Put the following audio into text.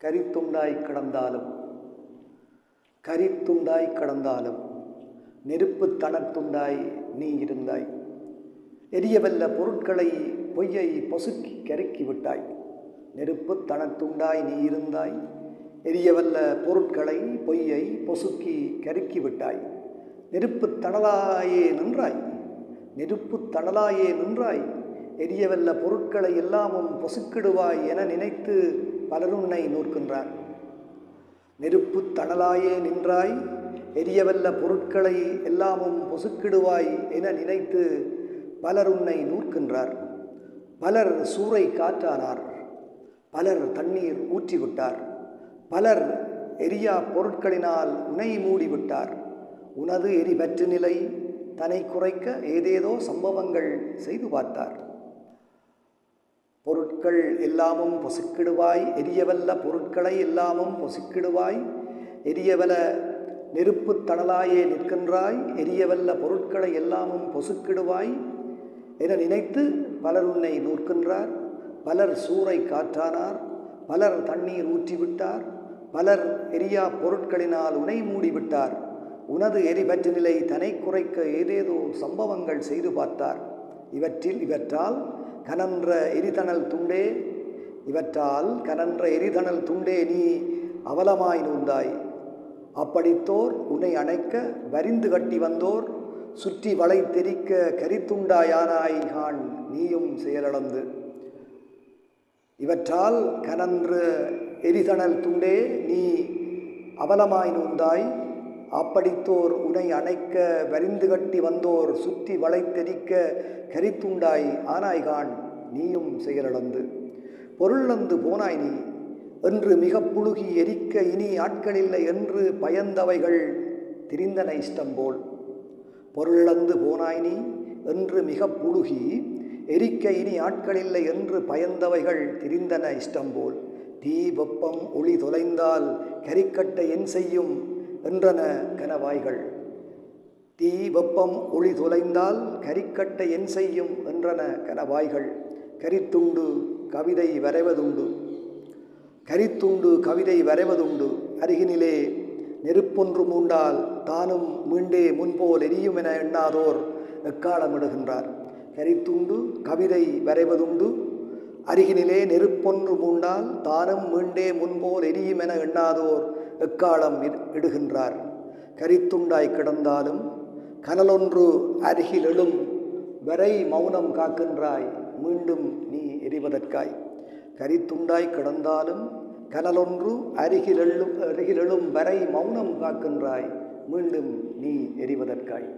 கரித்துண்டாய் கடந்தாலும் நெருப்பு தனத்துண்டாய் நீ இருந்தாய். எரியவல்ல பொருட்களை பொய்யை பொசுக்கி கருக்கி விட்டாய். நெருப்பு தனத்துண்டாய் நீ இருந்தாய். எரியவல்ல பொருட்களை பொய்யை பொசுக்கி கருக்கி விட்டாய். நெருப்பு தணலாயே நின்றாய். எரியவல்ல பொருட்களை எல்லாமும் பொசுக்கிடுவாய் என நினைத்து பலர் உன்னை நூற்கின்றார். நெருப்பு தணலாயே நின்றாய். எரியவல்ல பொருட்களை எல்லாமும் பொசுக்கிடுவாய் என நினைத்து பலர் உன்னை நூற்கின்றார். பலர் சூறை காற்றானார். பலர் தண்ணீர் ஊற்றிவிட்டார். பலர் எரியா பொருட்களினால் உனை மூடிவிட்டார். உனது எரிபற்று நிலை தன்னை குறைக்க ஏதேதோ சம்பவங்கள் செய்து பார்த்தார். பொருட்கள் எல்லாமும் பொசுக்கிடுவாய். எரியவல்ல பொருட்களை எல்லாமும் பொசுக்கிடுவாய். எரியவல்ல நெருப்பு தணலாயே நிற்கின்றாய். எரியவல்ல பொருட்களை எல்லாமும் பொசுக்கிடுவாய் என நினைத்து பலர் உன்னை நூற்கின்றார். பலர் சூறை காற்றானார். பலர் தண்ணீர் ஊற்றிவிட்டார். பலர் எரியா பொருட்களினால் உனை மூடிவிட்டார். உனது எரிபற்று நிலை தன்னை குறைக்க ஏதேதோ சம்பவங்கள் செய்து பார்த்தார். இவற்றால் கனன்ற எரிதணல் துண்டே நீ அவலமாய் நூந்தாய். அப்படித்தோர் உன்னை அணைக்க வரிந்து கட்டி வந்தோர் சுற்றி வளை தெரிக்க கரித்துண்டாயானாய் காண் நீயும் செயலளந்து. இவற்றால் கனன்ற எரிதணல் துண்டே நீ அவலமாய் நூந்தாய். அப்படித்தோர் உன்னை அணைக்க வரிந்து கட்டி வந்தோர் சுற்றி வளை தெரிக்க கரித்துண்டாய் ஆனாய்கான் நீயும் செயலளந்து. பொருளந்து போனாய் நீ என்று மிக புழுகி எரிக்க இனி ஆட்களில்லை என்று பயந்தவைகள் திரிந்தன இஷ்டம்போல். பொருளந்து போனாய் நீ என்று மிக புழுகி எரிக்க இனி ஆட்களில்லை என்று பயந்தவைகள் திரிந்தன இஷ்டம்போல். தீ வெப்பம் ஒளி தொலைந்தால் கரிக்கட்ட என் செய்யும் என்றன கனவாய்கள். தீ வெப்பம் ஒளி தொலைந்தால் கரிக்கட்ட என் செய்யும் என்றன கனவாய்கள். கரித்துண்டு கவிதை வரைவதுண்டு. அருகினிலே நெருப்பொன்று மூண்டால் தானும் மீண்டே முன்போல் எரியும் என எண்ணாதோர் எக்காலமிடுகின்றார். கரித்துண்டு கவிதை வரைவதுண்டு. அருகினிலே நெருப்பொன்று மூண்டால் தானும் மீண்டே முன்போல் எரியும் என எண்ணாதோர் எக்காலம் இடுகின்றார். கரித்துண்டாய் கிடந்தாலும் கனலொன்று அருகில் எழும் வரை மௌனம் காக்கின்றாய் மீண்டும் நீ எரிவதற்காய். கரித்துண்டாய் கிடந்தாலும் கனலொன்று அருகில் எழும் வரை மௌனம் காக்கின்றாய் மீண்டும் நீ எரிவதற்காய்.